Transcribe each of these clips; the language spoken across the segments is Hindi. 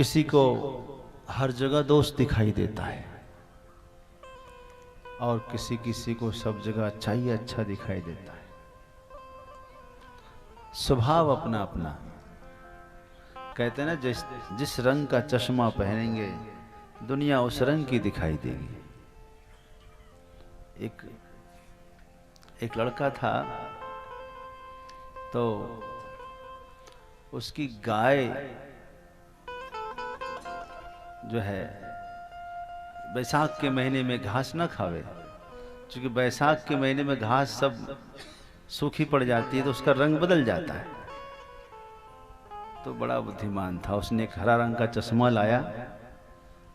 किसी को हर जगह दोष दिखाई देता है और किसी किसी को सब जगह अच्छा ही अच्छा दिखाई देता है। स्वभाव अपना अपना। कहते हैं ना, जिस रंग का चश्मा पहनेंगे दुनिया उस रंग की दिखाई देगी। एक लड़का था तो उसकी गाय जो है बैसाख के महीने में घास ना खावे, क्योंकि बैसाख के महीने में घास सब सूखी पड़ जाती है तो उसका रंग बदल जाता है। तो बड़ा बुद्धिमान था, उसने एक हरा रंग का चश्मा लाया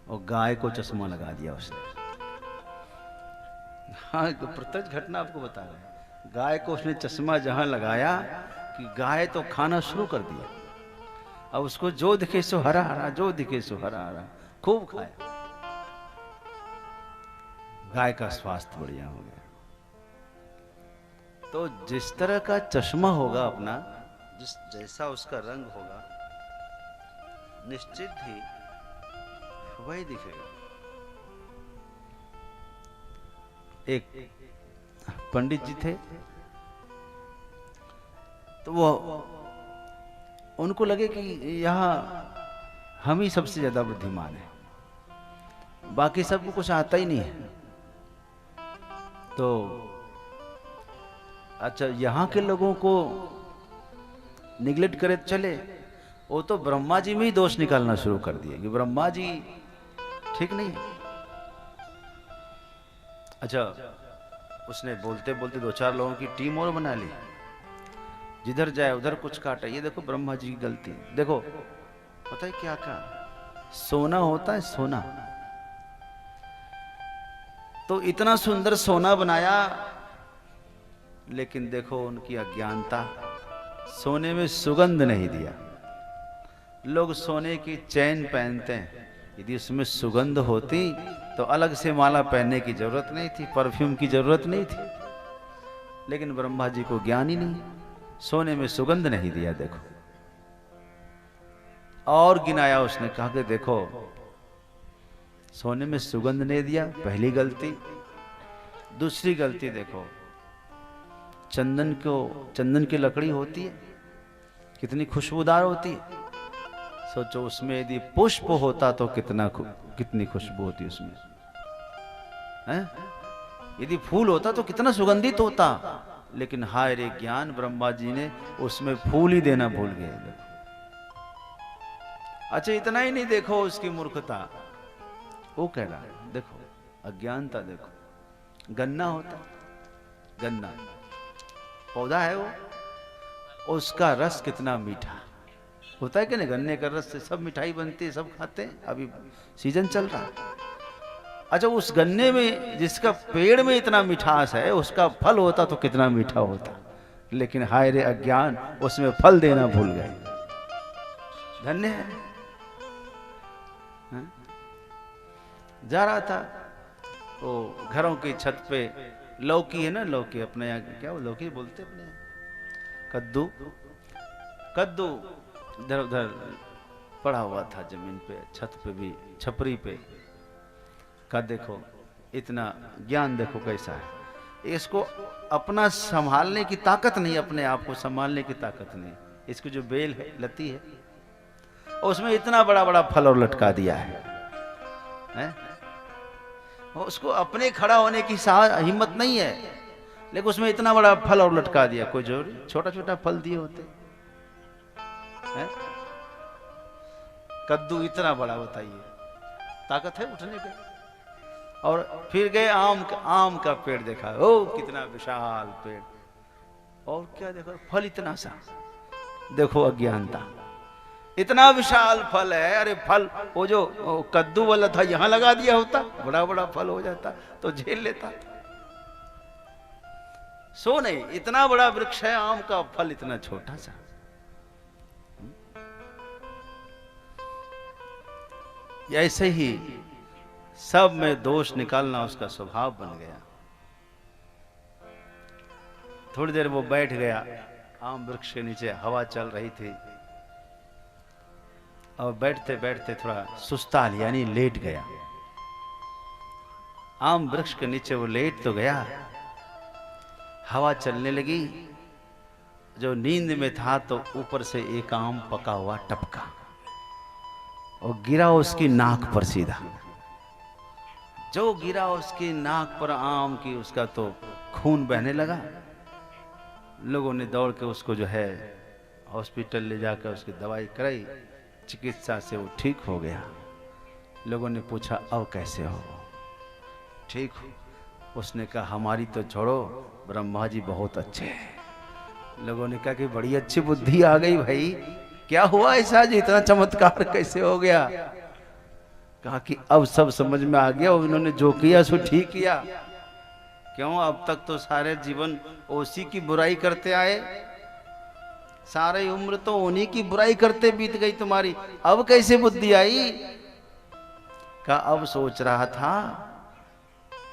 और गाय को चश्मा लगा दिया उसने। हाँ, तो प्रत्यक्ष घटना आपको बता रहे हैं। गाय को उसने चश्मा जहां लगाया कि गाय तो खाना शुरू कर दिया। अब उसको जो दिखे सो हरा हरा, जो दिखे सो हरा हरा, खूब खाया। गाय का स्वास्थ्य बढ़िया हो गया। तो जिस तरह का चश्मा होगा अपना, जैसा उसका रंग होगा, निश्चित ही वही दिखेगा। एक पंडित जी थे तो वो उनको लगे कि यहाँ हम ही सबसे ज्यादा बुद्धिमान है, बाकी सबको कुछ आता ही नहीं है। तो अच्छा, यहाँ के लोगों को निगलेक्ट करे चले, वो तो ब्रह्मा जी में ही दोष निकालना शुरू कर दिए कि ब्रह्मा जी ठीक नहीं है। अच्छा, उसने बोलते बोलते दो चार लोगों की टीम और बना ली, जिधर जाए उधर कुछ काटा। ये देखो ब्रह्मा जी की गलती, देखो पता है क्या कहा, सोना होता है सोना, तो इतना सुंदर सोना बनाया, लेकिन देखो उनकी अज्ञानता, सोने में सुगंध नहीं दिया। लोग सोने की चैन पहनते हैं, यदि उसमें सुगंध होती तो अलग से माला पहनने की जरूरत नहीं थी, परफ्यूम की जरूरत नहीं थी। लेकिन ब्रह्मा जी को ज्ञान ही नहीं, सोने में सुगंध नहीं दिया। देखो, और गिनाया उसने, कहा कि देखो सोने में सुगंध नहीं दिया, पहली गलती। दूसरी गलती देखो, चंदन की लकड़ी होती है, कितनी खुशबूदार होती है। सोचो उसमें यदि पुष्प होता तो कितनी खुशबू होती उसमें, हैं? यदि फूल होता तो कितना सुगंधित होता। लेकिन हाय रे ज्ञान, ब्रह्मा जी ने उसमें फूल ही देना भूल गए। अच्छा, इतना ही नहीं, देखो उसकी मूर्खता, वो कह रहा है, देखो अज्ञानता, देखो गन्ना होता, गन्ना पौधा है वो, उसका रस कितना मीठा होता है कि नहीं। गन्ने का रस से सब मिठाई बनती है, सब खाते हैं, अभी सीजन चल रहा है। अच्छा, उस गन्ने में जिसका पेड़ में इतना मिठास है, उसका फल होता तो कितना मीठा होता। लेकिन हाय रे अज्ञान, उसमें फल देना भूल गए। धन्य है। हाँ? जा रहा था वो घरों की छत पे, लौकी है ना, लौकी अपने यहाँ क्या वो लौकी बोलते अपने यहाँ, कद्दू इधर उधर पड़ा हुआ था जमीन पे, छत पे भी, छपरी पे। का देखो इतना ज्ञान, देखो कैसा है, इसको अपना संभालने की ताकत नहीं, अपने आप को संभालने की ताकत नहीं। इसकी जो बेल है, लती है, उसमें इतना बड़ा बड़ा फल और लटका दिया है? उसको अपने खड़ा होने की हिम्मत नहीं है, लेकिन उसमें इतना बड़ा फल और लटका दिया। कोई जरूरी छोटा छोटा फल दिए होते हैं? कद्दू इतना बड़ा, बताइए ताकत है उठने के। और फिर गए आम का पेड़ देखा, ओ कितना विशाल पेड़, और क्या देखो फल इतना सा। देखो अज्ञानता, इतना विशाल फल है। अरे फल वो जो कद्दू वाला था, यहां लगा दिया होता, बड़ा बड़ा फल हो जाता तो झेल लेता। सो नहीं, इतना बड़ा वृक्ष है आम का, फल इतना छोटा सा। ऐसे ही सब में दोष निकालना उसका स्वभाव बन गया। थोड़ी देर वो बैठ गया, आम वृक्ष के नीचे हवा चल रही थी, और बैठते बैठते थोड़ा सुस्ता लिया, यानी लेट गया। आम वृक्ष के नीचे वो लेट तो गया, हवा चलने लगी, जो नींद में था तो ऊपर से एक आम पका हुआ टपका और गिरा उसकी नाक पर सीधा। जो गिरा उसकी नाक पर आम की, उसका तो खून बहने लगा। लोगों ने दौड़ के उसको जो है हॉस्पिटल ले जाकर उसकी दवाई कराई, चिकित्सा से वो ठीक हो गया। लोगों ने पूछा अब कैसे हो, ठीक हो? उसने कहा हमारी तो छोड़ो, ब्रह्मा जी बहुत अच्छे हैं। लोगों ने कहा कि बड़ी अच्छी बुद्धि आ गई भाई, क्या हुआ ऐसा जी, इतना चमत्कार कैसे हो गया? कहा कि अब सब समझ में आ गया, उन्होंने जो किया सो ठीक किया। क्यों, अब तक तो सारे जीवन उसी की बुराई करते आए, सारी उम्र तो उन्हीं की बुराई करते बीत गई तुम्हारी, अब कैसे बुद्धि आई? कहा अब सोच रहा था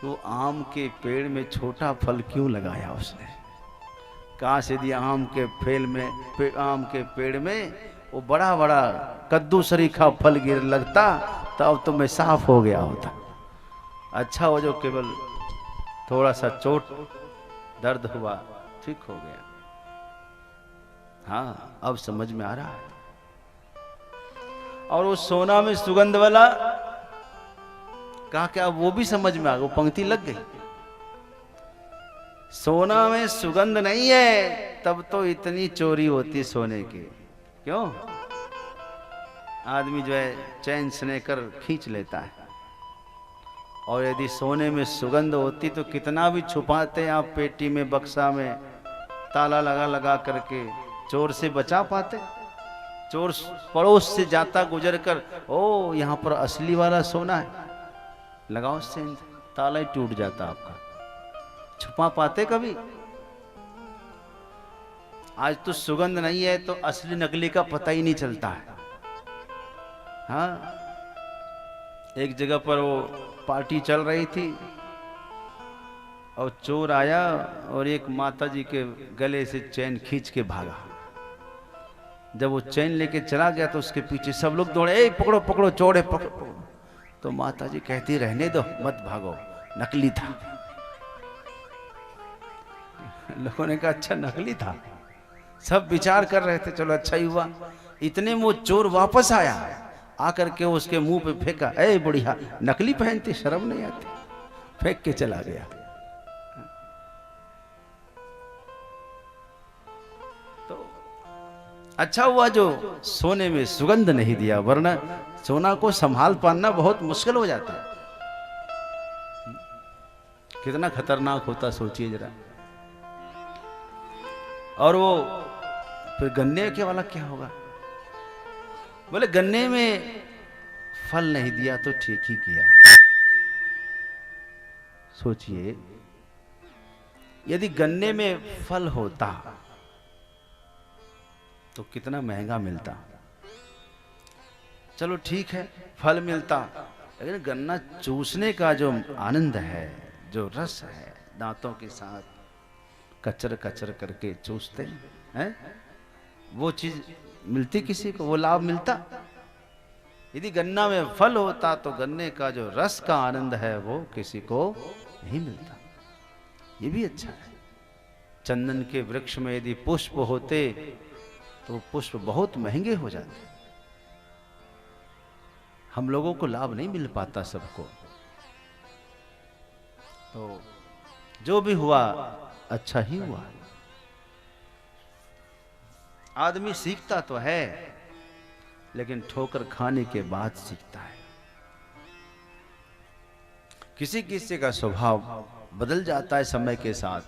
तो आम के पेड़ में छोटा फल क्यों लगाया उसने। काश यदि आम के आम के पेड़ में वो बड़ा बड़ा कद्दू सरीखा फल गिर लगता तो अब तो मैं साफ हो गया होता। अच्छा वो जो केवल थोड़ा सा चोट दर्द हुआ, ठीक हो गया। हाँ अब समझ में आ रहा है। और वो सोना में सुगंध वाला, कहा क्या वो भी समझ में आ गया, वो पंक्ति लग गई। सोना में सुगंध नहीं है तब तो इतनी चोरी होती सोने की। क्यों? आदमी जो है चैन स्नेकर खींच लेता है, और यदि सोने में सुगंध होती तो कितना भी छुपाते आप पेटी में, बक्सा में ताला लगा लगा करके, चोर से बचा पाते? चोर पड़ोस से जाता गुजर कर, ओ यहाँ पर असली वाला सोना है, लगाओ सेंध, ताला ही टूट जाता आपका। छुपा पाते कभी? आज तो सुगंध नहीं है तो असली नकली का पता ही नहीं चलता है। हाँ, एक जगह पर वो पार्टी चल रही थी और चोर आया और एक माता जी के गले से चैन खींच के भागा। जब वो चैन लेके चला गया तो उसके पीछे सब लोग दौड़े, ए पकड़ो पकड़ो, चोर है पकड़ो। तो माता जी कहती रहने दो, मत भागो, नकली था। लोगों ने कहा अच्छा नकली था। सब विचार कर रहे थे, चलो अच्छा ही हुआ। इतने में वो चोर वापस आया, आकर के उसके मुंह पे फेंका, ए बुढ़िया नकली पहनती, शर्म नहीं आती, फेंक के चला गया। तो अच्छा हुआ जो सोने में सुगंध नहीं दिया, वरना सोना को संभाल पाना बहुत मुश्किल हो जाता है। कितना खतरनाक होता सोचिए जरा। और वो फिर गन्ने के वाला क्या होगा? बोले गन्ने में फल नहीं दिया तो ठीक ही किया। सोचिए यदि गन्ने में फल होता तो कितना महंगा मिलता। चलो ठीक है फल मिलता, लेकिन गन्ना चूसने का जो आनंद है, जो रस है, दांतों के साथ कचर कचर करके चूसते हैं, वो चीज मिलती किसी को, वो लाभ मिलता? यदि गन्ना में फल होता तो गन्ने का जो रस का आनंद है वो किसी को नहीं मिलता। ये भी अच्छा है। चंदन के वृक्ष में यदि पुष्प होते तो पुष्प बहुत महंगे हो जाते। हम लोगों को लाभ नहीं मिल पाता सबको। तो जो भी हुआ अच्छा ही हुआ। आदमी सीखता तो है लेकिन ठोकर खाने के बाद सीखता है। किसी किसी का स्वभाव बदल जाता है समय के साथ,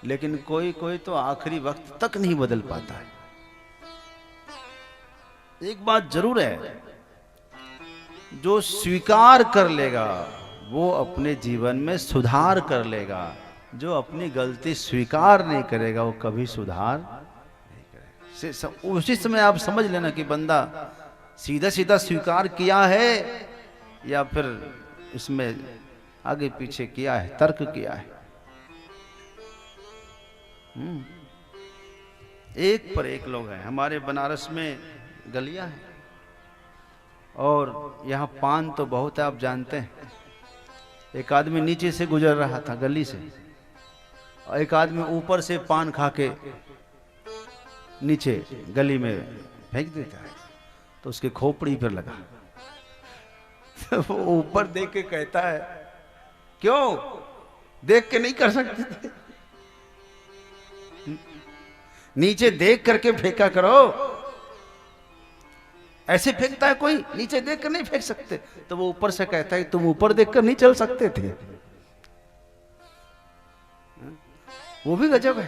लेकिन कोई कोई तो आखिरी वक्त तक नहीं बदल पाता है। एक बात जरूर है, जो स्वीकार कर लेगा वो अपने जीवन में सुधार कर लेगा। जो अपनी गलती स्वीकार नहीं करेगा वो कभी सुधार नहीं करेगा। उसी समय आप समझ लेना कि बंदा सीधा सीधा स्वीकार किया है या फिर इसमें आगे पीछे किया है, तर्क किया है। एक पर एक लोग हैं। हमारे बनारस में गलियां हैं, और यहाँ पान तो बहुत है, आप जानते हैं। एक आदमी नीचे से गुजर रहा था गली से, और एक आदमी ऊपर से पान खा के नीचे गली में फेंक देता है, तो उसके खोपड़ी पर लगा। तो वो ऊपर देख के कहता है, क्यों देख के नहीं कर सकते थे? नीचे देख करके फेंका करो। ऐसे फेंकता है कोई, नीचे देख कर नहीं फेंक सकते। तो वो ऊपर से कहता है, तुम ऊपर देखकर नहीं चल सकते थे? वो भी गजब है,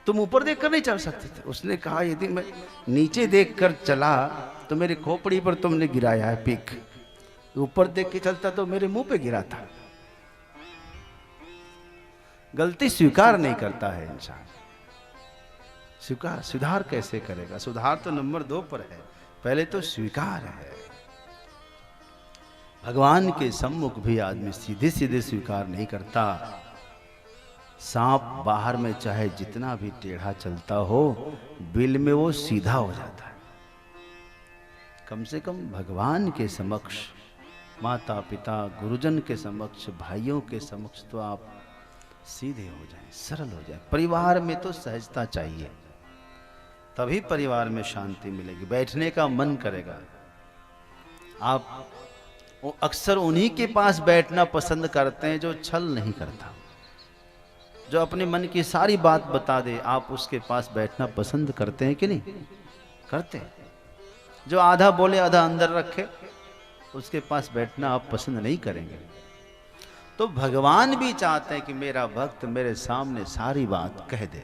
तुम ऊपर देखकर नहीं चल सकते थे। उसने कहा, यदि मैं नीचे देखकर चला तो मेरी खोपड़ी पर तुमने गिराया है पीक, ऊपर देख के चलता तो मेरे मुंह पे गिरा था। गलती स्वीकार नहीं करता है इंसान। सुधार कैसे करेगा? सुधार तो नंबर 2 पर है, पहले तो स्वीकार है। भगवान के सम्मुख भी आदमी सीधे सीधे स्वीकार नहीं करता। सांप बाहर में चाहे जितना भी टेढ़ा चलता हो, बिल में वो सीधा हो जाता है। कम से कम भगवान के समक्ष, माता पिता गुरुजन के समक्ष, भाइयों के समक्ष तो आप सीधे हो जाएं, सरल हो जाएं। परिवार में तो सहजता चाहिए, तभी परिवार में शांति मिलेगी, बैठने का मन करेगा। आप अक्सर उन्हीं के पास बैठना पसंद करते हैं जो छल नहीं करता, जो अपने मन की सारी बात बता दे। आप उसके पास बैठना पसंद करते हैं कि नहीं करते? जो आधा बोले आधा अंदर रखे, उसके पास बैठना आप पसंद नहीं करेंगे। तो भगवान भी चाहते हैं कि मेरा भक्त मेरे सामने सारी बात कह दे।